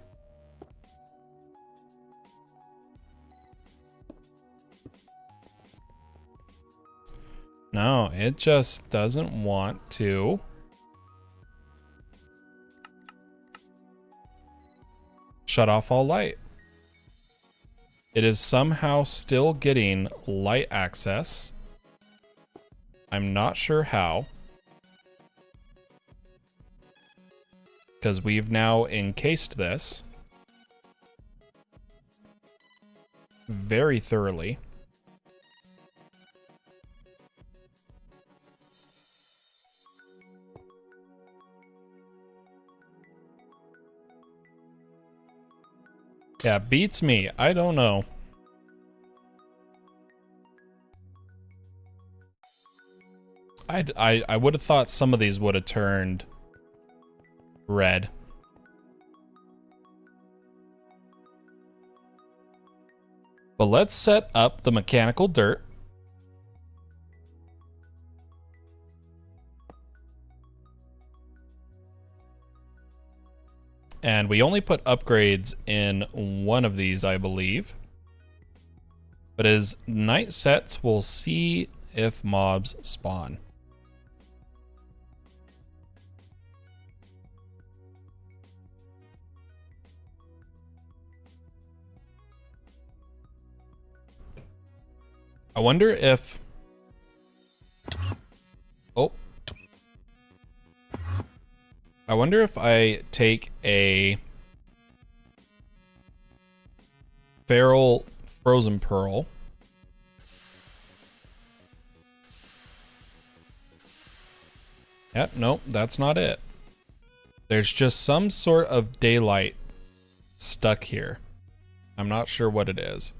No, it just doesn't want to. Shut off all light. It is somehow still getting light access. I'm not sure how. Because we've now encased this very thoroughly. Yeah, beats me. I don't know. I would have thought some of these would have turned red. But let's set up the mechanical dirt. And we only put upgrades in one of these, I believe. But as night sets, we'll see if mobs spawn. I wonder if... Oh. I wonder if I take a feral frozen pearl. Yep, nope, that's not it. There's just some sort of daylight stuck here. I'm not sure what it is.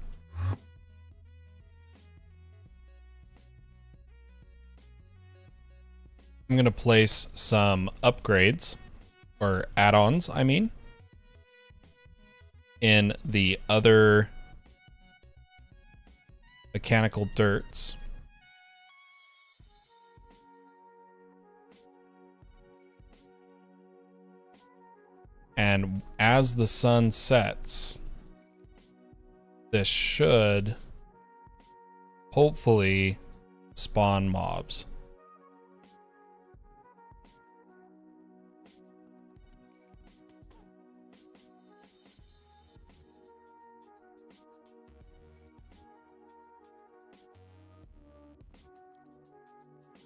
I'm going to place some upgrades, or add-ons, I mean, in the other mechanical dirts. And as the sun sets, this should hopefully spawn mobs.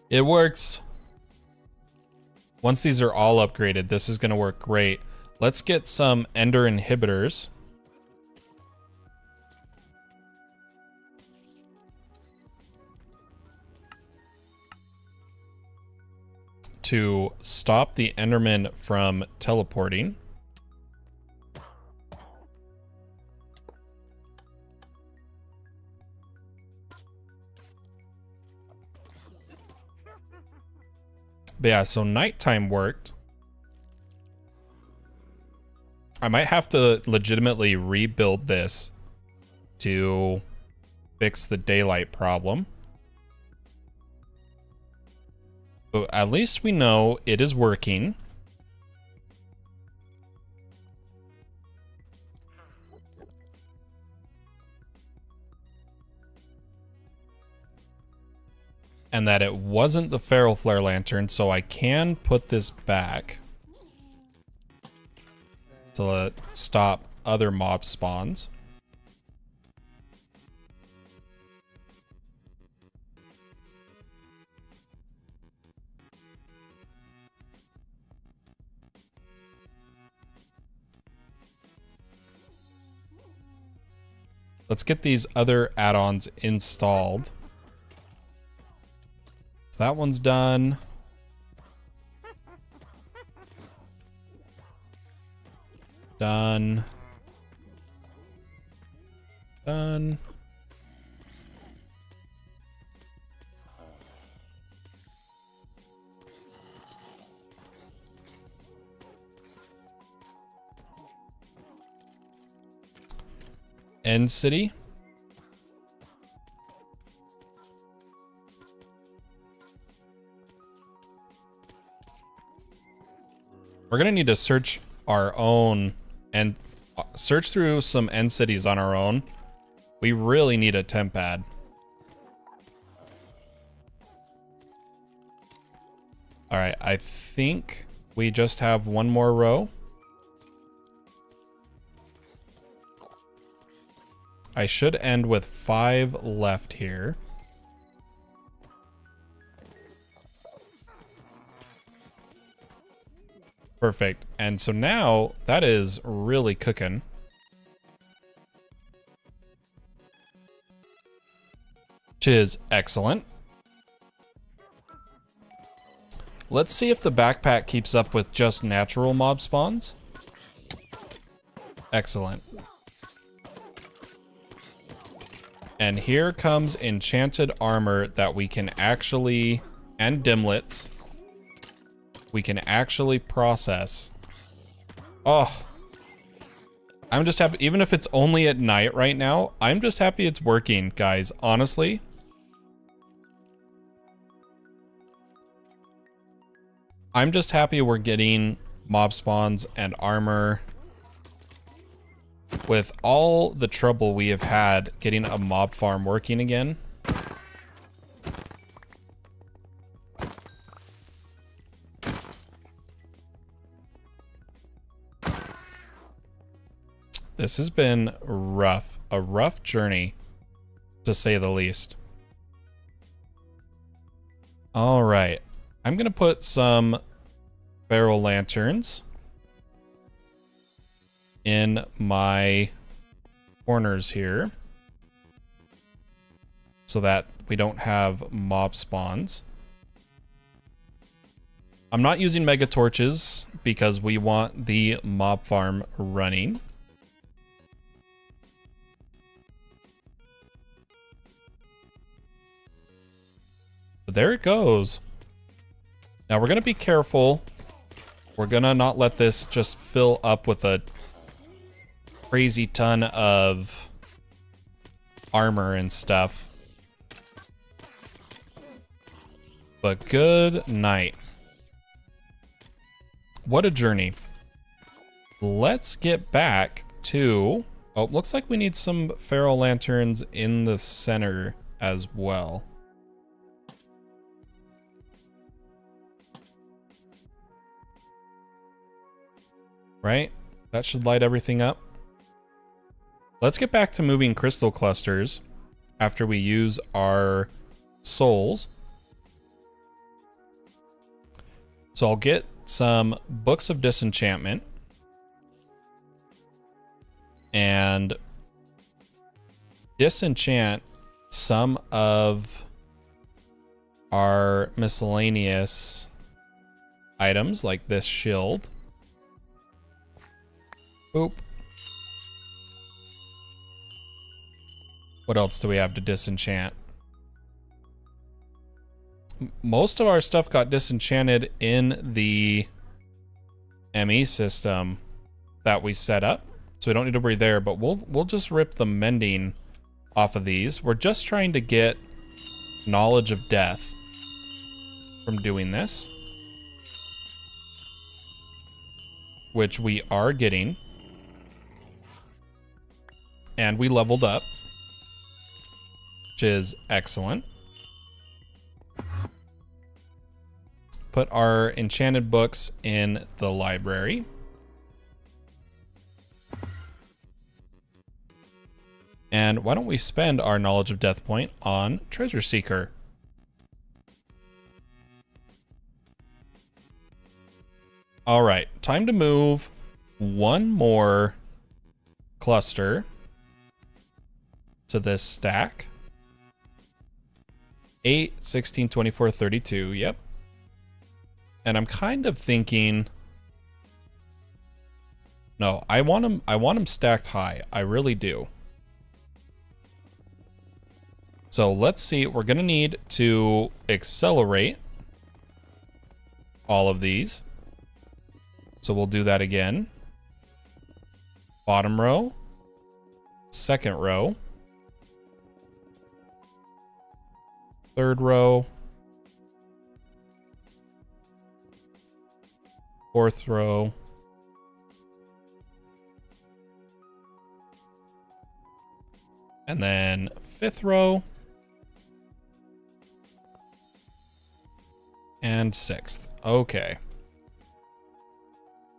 It works. Once these are all upgraded, this is going to work great. Let's get some ender inhibitors. To stop the enderman from teleporting. But yeah, so nighttime worked. I might have to legitimately rebuild this to fix the daylight problem. But at least we know it is working. And that it wasn't the feral flare lantern, so I can put this back to stop other mob spawns. Let's get these other add-ons installed. So that one's done. Done. Done. End city. We're gonna need to search our own and search through some end cities on our own. We really need a temp pad. All right, I think we just have one more row. I should end with 5 left here. Perfect. And so now that is really cooking. Which is excellent. Let's see if the backpack keeps up with just natural mob spawns. Excellent. And here comes enchanted armor that we can actually, and dimlets, we can actually process. Oh, I'm just happy, even if it's only at night right now, I'm just happy it's working, guys, honestly. I'm just happy we're getting mob spawns and armor. With all the trouble we have had getting a mob farm working again. This has been rough, a rough journey, to say the least. All right, I'm gonna put some barrel lanterns in my corners here so that we don't have mob spawns. I'm not using mega torches because we want the mob farm running. But there it goes. Now we're gonna be careful. We're gonna not let this just fill up with a crazy ton of armor and stuff. But good night. What a journey. Let's get back to... Oh, looks like we need some feral lanterns in the center as well. Right? That should light everything up. Let's get back to moving crystal clusters after we use our souls. So I'll get some books of disenchantment and disenchant some of our miscellaneous items like this shield. Boop. What else do we have to disenchant? Most of our stuff got disenchanted in the ME system that we set up, so we don't need to worry there, but we'll just rip the mending off of these. We're just trying to get knowledge of death from doing this, which we are getting. And we leveled up, which is excellent. Put our enchanted books in the library. And why don't we spend our knowledge of death point on Treasure Seeker? All right, time to move one more cluster to this stack. 8, 16, 24, 32, yep. And I'm kind of thinking, no, I want them stacked high. I really do. So let's see, we're gonna need to accelerate all of these. So we'll do that again. Bottom row, second row, third row, fourth row, and then fifth row, and sixth. Okay.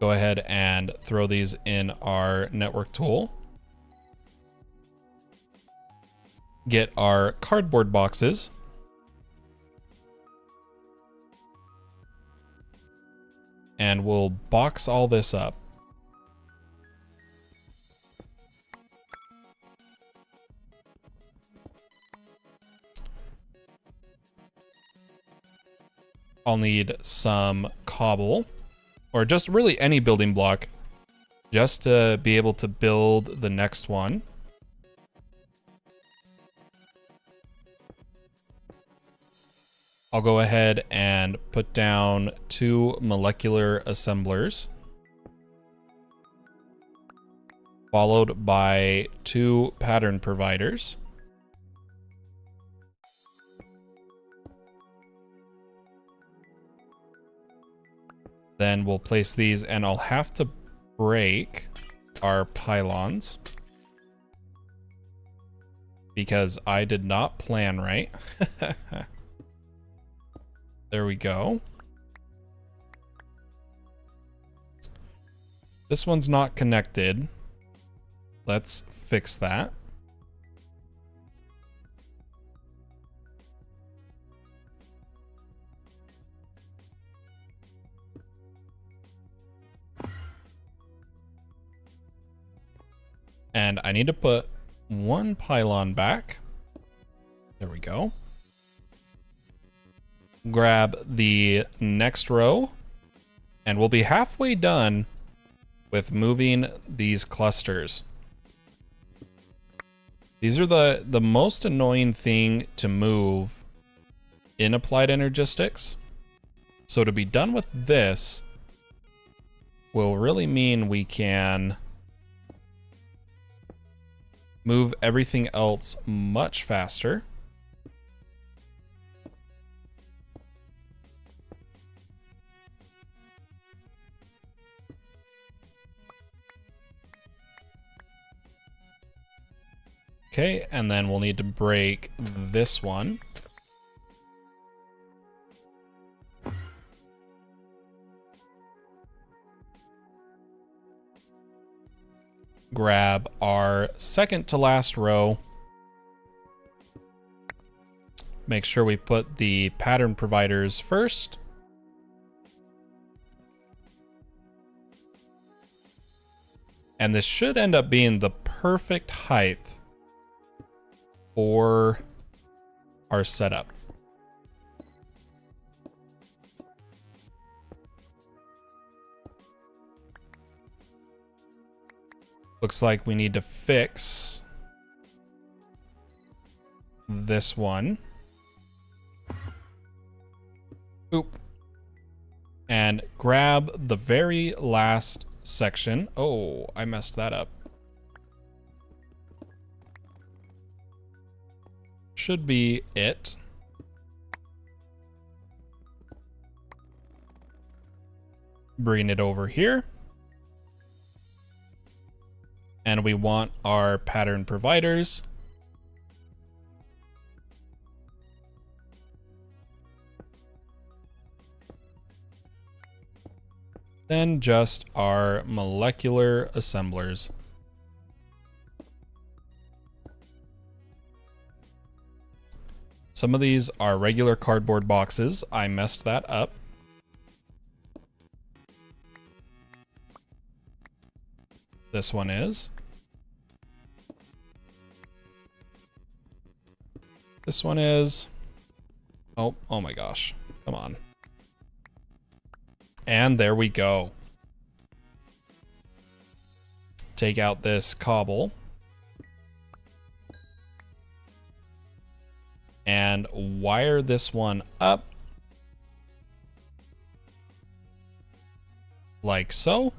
Go ahead and throw these in our network tool. Get our cardboard boxes. And we'll box all this up. I'll need some cobble, or just really any building block, just to be able to build the next one. I'll go ahead and put down 2 molecular assemblers, followed by 2 pattern providers. Then we'll place these, and I'll have to break our pylons because I did not plan right. There we go. This one's not connected. Let's fix that. And I need to put 1 pylon back. There we go. Grab the next row, and we'll be halfway done with moving these clusters. These are the most annoying thing to move in applied energistics. So to be done with this will really mean we can move everything else much faster. Okay, and then we'll need to break this one. Grab our second to last row. Make sure we put the pattern providers first. And this should end up being the perfect height for our setup. Looks like we need to fix this one. Oop. And grab the very last section. Oh, I messed that up. Should be it. Bring it over here. And we want our pattern providers. Then just our molecular assemblers. Some of these are regular cardboard boxes. I messed that up. This one is. This one is. Oh my gosh. Come on. And there we go. Take out this cobble. and wire this one up like so.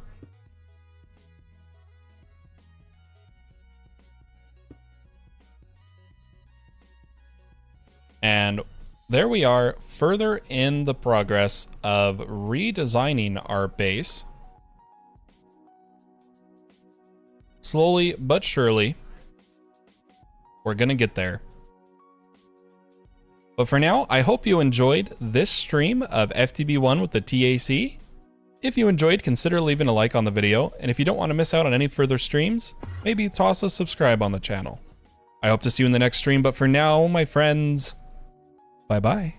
And there we are, further in the progress of redesigning our base. Slowly but surely, we're gonna get there. But for now, I hope you enjoyed this stream of FTB1 with the T.A.C. If you enjoyed, consider leaving a like on the video, and if you don't want to miss out on any further streams, maybe toss a subscribe on the channel. I hope to see you in the next stream, but for now, my friends, bye-bye.